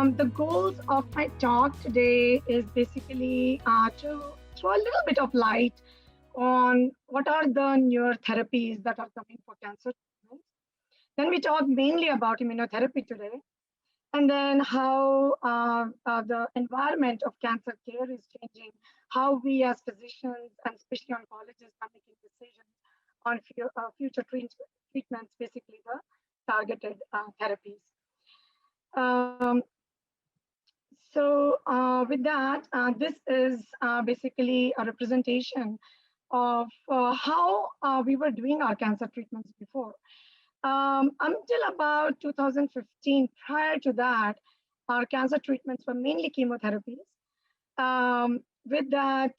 The goals of my talk today is basically to throw a little bit of light on what are the newer therapies that are coming for cancer treatment. Then we talk mainly about immunotherapy today, and then how the environment of cancer care is changing, how we as physicians and especially oncologists are making decisions on future treatments, basically the targeted therapies. Um, with that, this is basically a representation of how we were doing our cancer treatments before. Until about 2015, prior to that, our cancer treatments were mainly chemotherapies. With that,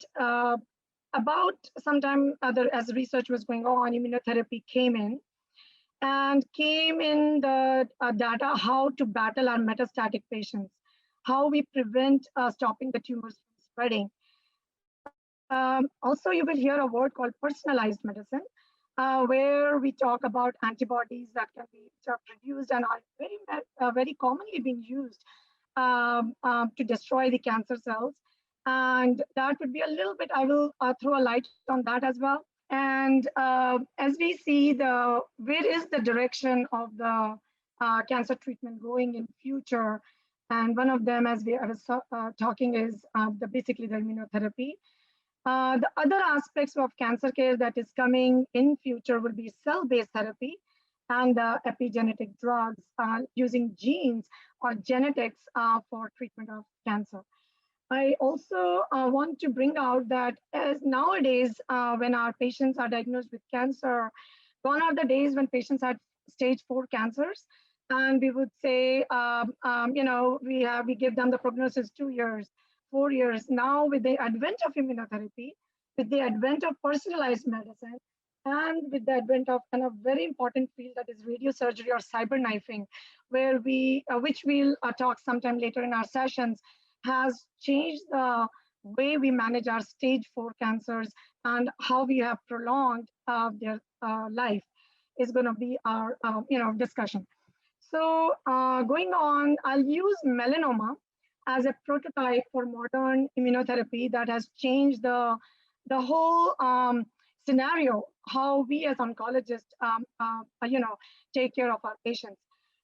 about sometime other as research was going on, immunotherapy came in the data how to battle our metastatic patients, how we prevent stopping the tumors from spreading. Also, you will hear a word called personalized medicine, where we talk about antibodies that can be produced and are very commonly being used to destroy the cancer cells. And that would be a little bit, I will throw a light on that as well. And as we see where is the direction of the cancer treatment going in future, and one of them, as I was talking, is basically the immunotherapy. The other aspects of cancer care that is coming in future will be cell-based therapy and epigenetic drugs using genes or genetics for treatment of cancer. I also want to bring out that as nowadays, when our patients are diagnosed with cancer, gone are the days when patients had stage 4 cancers, and we would say, we give them the prognosis 2 years, 4 years. Now, with the advent of immunotherapy, with the advent of personalized medicine, and with the advent of a very important field that is radiosurgery or cyberknifing, where which we'll talk sometime later in our sessions, has changed the way we manage our stage 4 cancers and how we have prolonged their life is going to be our discussion. So going on, I'll use melanoma as a prototype for modern immunotherapy that has changed the whole scenario, how we as oncologists, take care of our patients.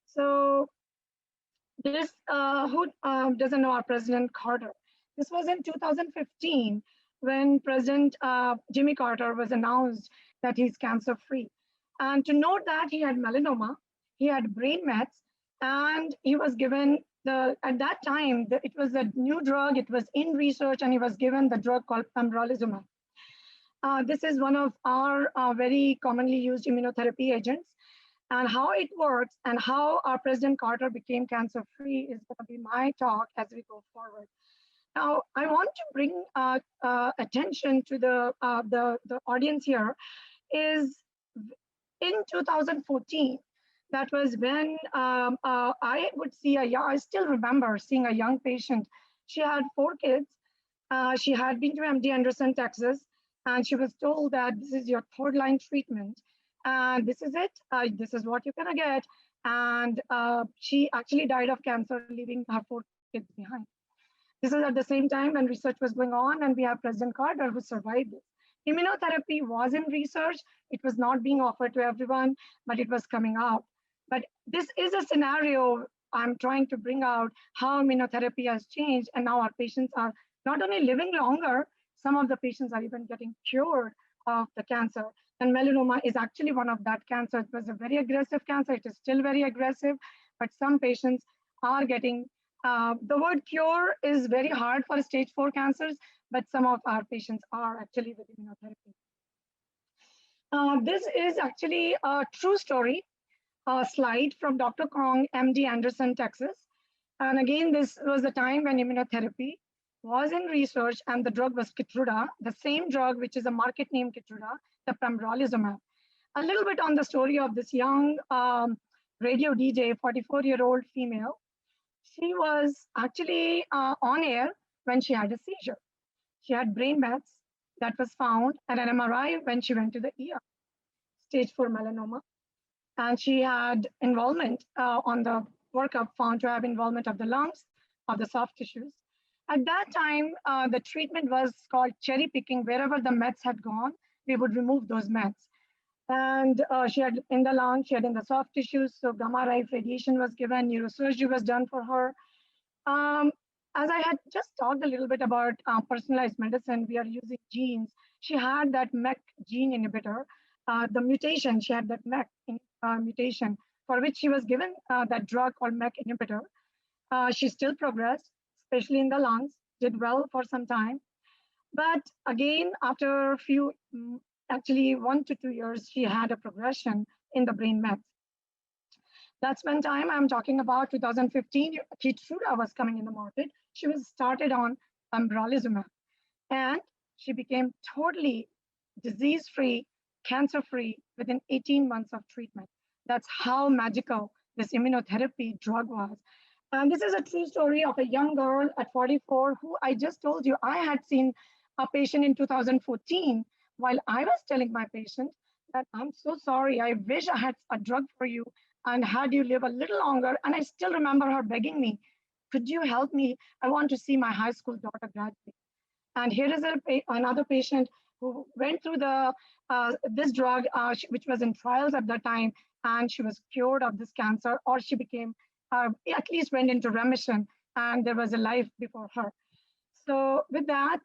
So this, who doesn't know our President Carter? This was in 2015 when President Jimmy Carter was announced that he's cancer-free. And to note that he had melanoma, he had brain mets, and he was given at that time, it was a new drug, it was in research, and he was given the drug called pembrolizumab. This is one of our very commonly used immunotherapy agents. And how it works and how our President Carter became cancer-free is going to be my talk as we go forward. Now, I want to bring attention to the audience here is in 2014, that was when I would see I still remember seeing a young patient. She had 4 kids. She had been to MD Anderson, Texas, and she was told that this is your 3rd line treatment. And this is it. This is what you're going to get. And she actually died of cancer, leaving her 4 kids behind. This is at the same time when research was going on, and we have President Carter who survived this. Immunotherapy was in research. It was not being offered to everyone, but it was coming out. But this is a scenario I'm trying to bring out how immunotherapy has changed. And now our patients are not only living longer, some of the patients are even getting cured of the cancer. And melanoma is actually one of that cancer. It was a very aggressive cancer. It is still very aggressive, but some patients are getting, the word cure is very hard for stage 4 cancers, but some of our patients are actually with immunotherapy. This is actually a true story, a slide from Dr. Kong, MD Anderson, Texas. And again, this was the time when immunotherapy was in research and the drug was Keytruda, the same drug which is a market name Keytruda, the pembrolizumab. A little bit on the story of this young radio DJ, 44-year-old female. She was actually on air when she had a seizure. She had brain mets that was found at an MRI when she went to the ER, stage 4 melanoma. And she had involvement on the workup found to have involvement of the lungs, of the soft tissues. At that time, the treatment was called cherry picking. Wherever the mets had gone, we would remove those mets. And she had in the lung, she had in the soft tissues, so gamma ray radiation was given, neurosurgery was done for her. Um, as I had just talked a little bit about personalized medicine, we are using genes. She had that MEK gene inhibitor, the mutation, she had that mutation for which she was given that drug called MEK inhibitor. She still progressed, especially in the lungs, did well for some time. But again, after a few, actually 1 to 2 years, she had a progression in the brain mets. That's when time I'm talking about 2015, Keytruda was coming in the market. She was started on pembrolizumab and she became totally disease-free, cancer-free within 18 months of treatment. That's how magical this immunotherapy drug was. And this is a true story of a young girl at 44 who I just told you I had seen a patient in 2014 while I was telling my patient that I'm so sorry, I wish I had a drug for you and had you live a little longer. And I still remember her begging me, could you help me? I want to see my high school daughter graduate. And here is another patient who went through this drug, which was in trials at that time, and she was cured of this cancer, or she became, at least went into remission, and there was a life before her. So with that,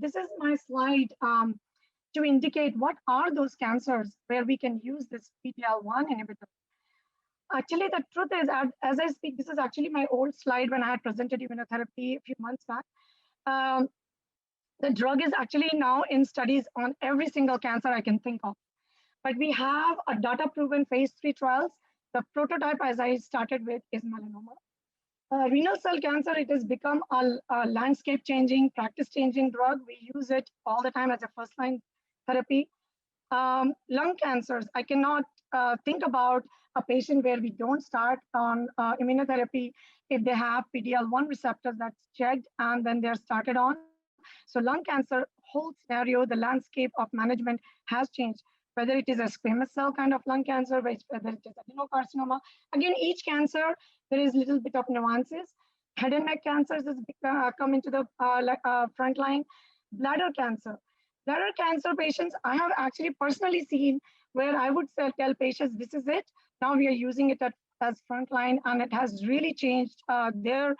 this is my slide to indicate what are those cancers where we can use this PD-L1 inhibitor. Actually, the truth is, as I speak, this is actually my old slide when I had presented immunotherapy a few months back. The drug is actually now in studies on every single cancer I can think of. But we have a data-proven phase 3 trials. The prototype, as I started with, is melanoma. Renal cell cancer, it has become a landscape-changing, practice-changing drug. We use it all the time as a first-line therapy. Lung cancers, I cannot think about a patient where we don't start on immunotherapy if they have PD-L1 receptors that's checked and then they're started on. So lung cancer, whole scenario, the landscape of management has changed, whether it is a squamous cell kind of lung cancer, whether it is adenocarcinoma. Again, each cancer, there is a little bit of nuances. Head and neck cancers has come into the front line. Bladder cancer. Bladder cancer patients, I have actually personally seen where I would tell patients, this is it. Now we are using it as frontline, and it has really changed their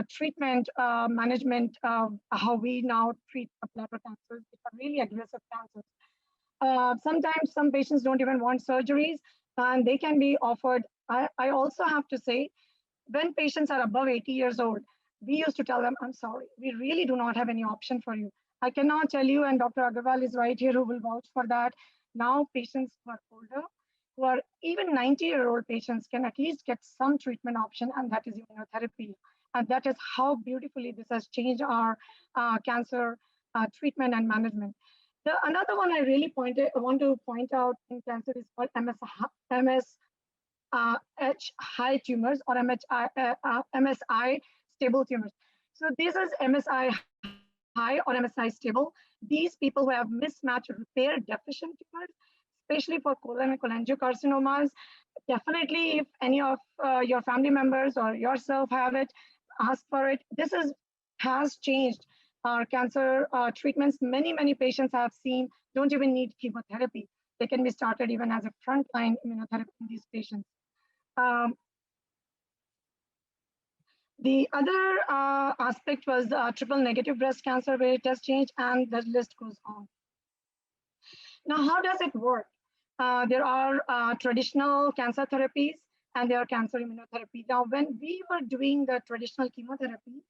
treatment management, how we now treat bladder cancers. It's a really aggressive cancers. Sometimes some patients don't even want surgeries, and they can be offered. I also have to say, when patients are above 80 years old, we used to tell them, I'm sorry, we really do not have any option for you. I cannot tell you, and Dr. Agarwal is right here who will vouch for that. Now patients who are older, who are even 90-year-old patients can at least get some treatment option, and that is immunotherapy. And that is how beautifully this has changed our cancer treatment and management. Another one I really want to point out in cancer is called MSH high tumors or MSI stable tumors. So this is MSI high or MSI stable. These people who have mismatch repair deficient tumors, especially for colon and cholangiocarcinomas. Definitely, if any of your family members or yourself have it, ask for it. This has changed our cancer treatments. Many patients I have seen don't even need chemotherapy. They can be started even as a frontline immunotherapy in these patients. The other aspect was triple negative breast cancer, where it has changed, and the list goes on. Now, how does it work? There are traditional cancer therapies and there are cancer immunotherapy. Now, when we were doing the traditional chemotherapy,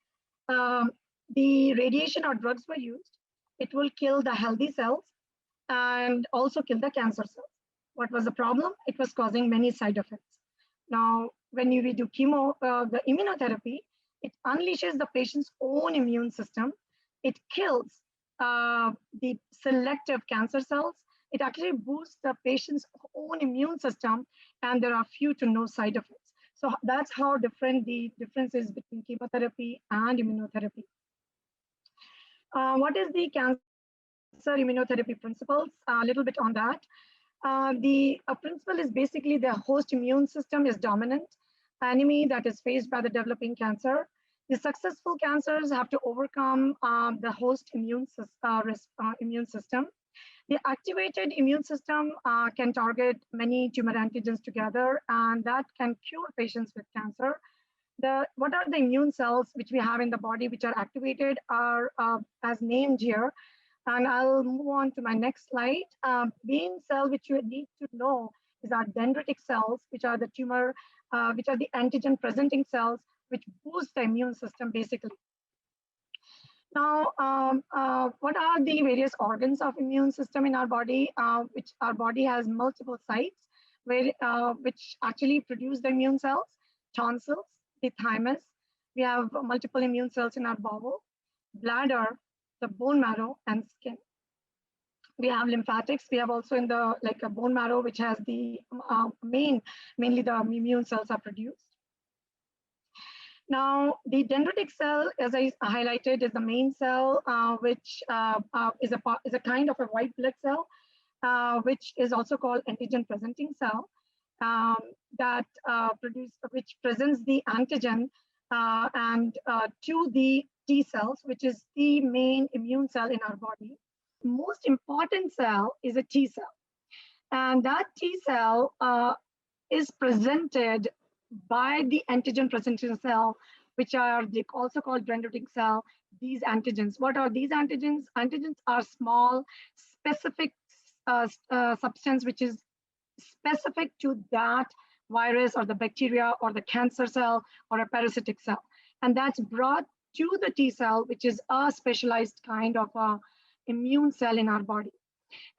the radiation or drugs were used. It will kill the healthy cells and also kill the cancer cells. What was the problem? It was causing many side effects. Now, when we do the immunotherapy, it unleashes the patient's own immune system. It kills the selective cancer cells. It actually boosts the patient's own immune system, and there are few to no side effects. So that's how different the difference is between chemotherapy and immunotherapy. What is the cancer immunotherapy principles? A little bit on that. The principle is basically the host immune system is dominant enemy that is faced by the developing cancer. The successful cancers have to overcome the host immune system. The activated immune system can target many tumor antigens together, and that can cure patients with cancer. What are the immune cells which we have in the body which are activated are as named here. And I'll move on to my next slide. Main cell which you need to know is our dendritic cells, which are the which are the antigen presenting cells, which boost the immune system basically. Now, what are the various organs of immune system in our body? Which our body has multiple sites which actually produce the immune cells, tonsils, the thymus. We have multiple immune cells in our bowel, bladder, the bone marrow, and skin. We have lymphatics. We have also in the like a bone marrow, which has the mainly the immune cells are produced. Now, the dendritic cell, as I highlighted, is the main cell, which is a kind of a white blood cell, which is also called antigen presenting cell, which presents the antigen to the T cells, which is the main immune cell in our body. The most important cell is a T cell, and that T cell is presented by the antigen presenting cell, which are also called dendritic cell. These antigens, what are these antigens? Antigens are small, specific substance which is specific to that virus or the bacteria or the cancer cell or a parasitic cell. And that's brought to the T cell, which is a specialized kind of immune cell in our body.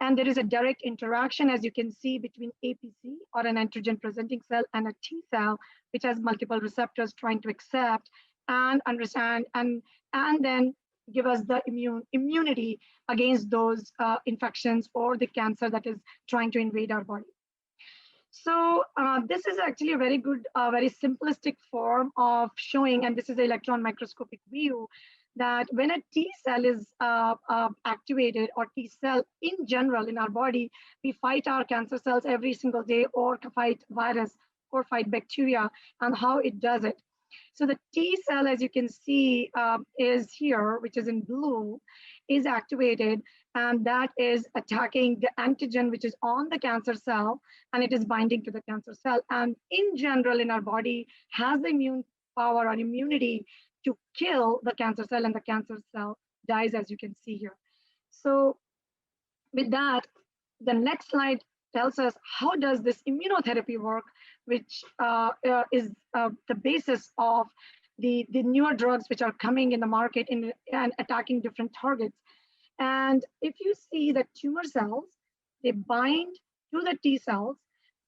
And there is a direct interaction, as you can see, between APC or an antigen presenting cell and a T cell, which has multiple receptors trying to accept and understand and then give us the immunity against those infections or the cancer that is trying to invade our body. So this is actually a very good, very simplistic form of showing, and this is an electron microscopic view, that when a T cell is activated, or T cell in general in our body, we fight our cancer cells every single day, or fight virus, or fight bacteria, and how it does it. So the T cell, as you can see, is here, which is in blue, is activated, and that is attacking the antigen which is on the cancer cell, and it is binding to the cancer cell. And in general, in our body, has the immune power or immunity to kill the cancer cell, and the cancer cell dies, as you can see here. So with that, the next slide tells us how does this immunotherapy work, which is the basis of the newer drugs which are coming in the market and attacking different targets. And if you see the tumor cells, they bind to the T cells.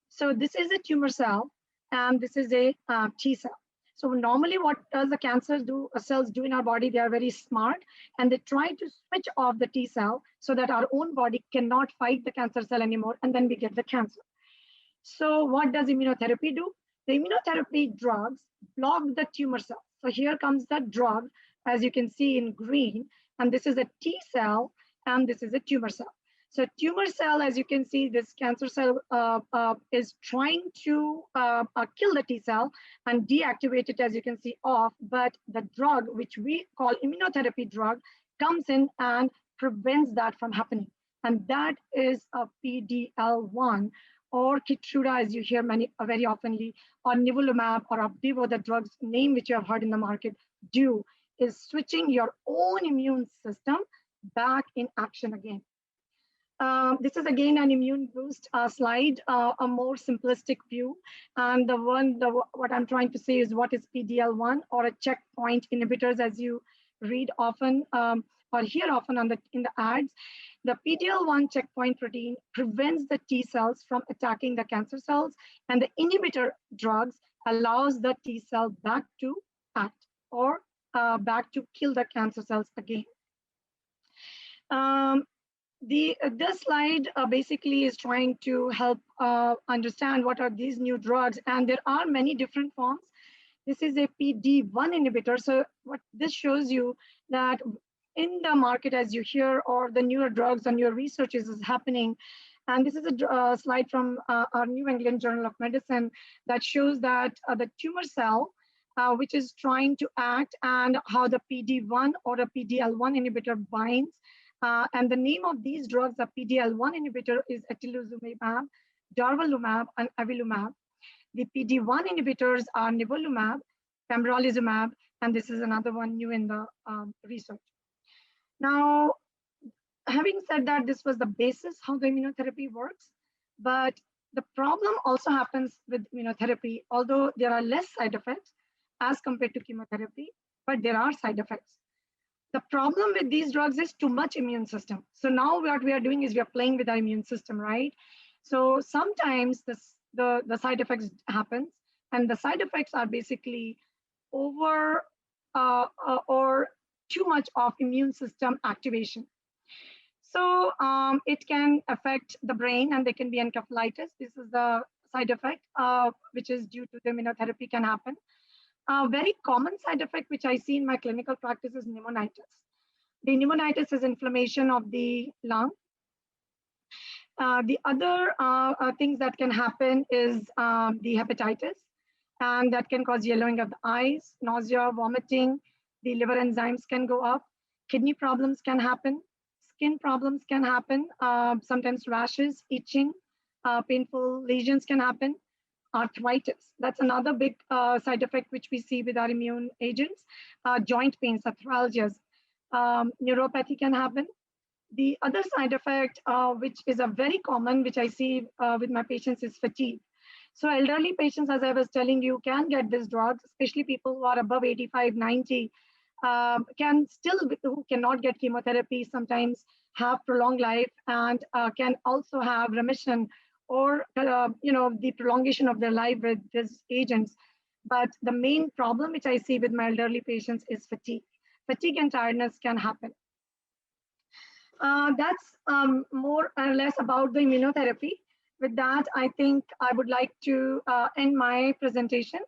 So this is a tumor cell, and this is a T cell. So normally what does the cancer cells do in our body? They are very smart, and they try to switch off the T cell so that our own body cannot fight the cancer cell anymore, and then we get the cancer. So what does immunotherapy do? The immunotherapy drugs block the tumor cell. So here comes the drug, as you can see in green, and this is a T cell, and this is a tumor cell. So tumor cell, as you can see, this cancer cell is trying to kill the T cell and deactivate it, as you can see, off. But the drug, which we call immunotherapy drug, comes in and prevents that from happening. And that is a PD-L1 or Keytruda, as you hear very oftenly, or nivolumab or Opdivo, the drug's name which you have heard in the market, do is switching your own immune system back in action again. This is again an immune boost slide, a more simplistic view. And what I'm trying to say is what is PD-L1 or a checkpoint inhibitors, as you read often or hear often in the ads. The PD-L1 checkpoint protein prevents the T cells from attacking the cancer cells, and the inhibitor drugs allows the T cell back to act or back to kill the cancer cells again. This slide basically is trying to help understand what are these new drugs, and there are many different forms. This is a PD-1 inhibitor. So what this shows you that in the market, as you hear, or the newer drugs and newer research is happening. And this is a slide from our New England Journal of Medicine that shows that the tumor cell which is trying to act, and how the PD-1 or a PD-L1 inhibitor binds. And the name of these drugs, a PD-L1 inhibitor, is atezolizumab, durvalumab, and avelumab. The PD-1 inhibitors are nivolumab, pembrolizumab, and this is another one new in the research. Now, having said that, this was the basis how the immunotherapy works, but the problem also happens with immunotherapy, although there are less side effects as compared to chemotherapy, but there are side effects. The problem with these drugs is too much immune system. So now what we are doing is we are playing with our immune system, right? So sometimes the side effects happens, and the side effects are basically over or too much of immune system activation. So it can affect the brain, and there can be encephalitis. This is the side effect, which is due to the immunotherapy can happen. A very common side effect, which I see in my clinical practice, is pneumonitis. The pneumonitis is inflammation of the lung. The other things that can happen is the hepatitis, and that can cause yellowing of the eyes, nausea, vomiting. The liver enzymes can go up. Kidney problems can happen. Skin problems can happen. Sometimes rashes, itching, painful lesions can happen. Arthritis, that's another big side effect which we see with our immune agents. Joint pains, arthralgias, neuropathy can happen. The other side effect, which is a very common, which I see with my patients, is fatigue. So elderly patients, as I was telling you, can get this drug, especially people who are above 85, 90, can still, who cannot get chemotherapy, sometimes have prolonged life, and can also have remission or the prolongation of their life with these agents. But the main problem which I see with my elderly patients is fatigue. Fatigue and tiredness can happen. That's more or less about the immunotherapy. With that, I think I would like to end my presentation.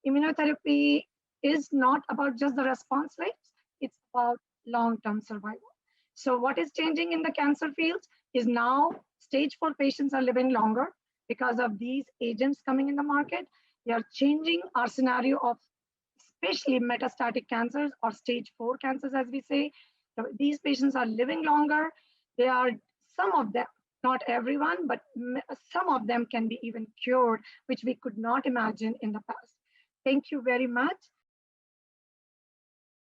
Immunotherapy is not about just the response rates, it's about long-term survival. So what is changing in the cancer field is now stage 4 patients are living longer because of these agents coming in the market. They are changing our scenario of especially metastatic cancers or stage 4 cancers, as we say. So these patients are living longer. They are, some of them, not everyone, but some of them can be even cured, which we could not imagine in the past. Thank you very much.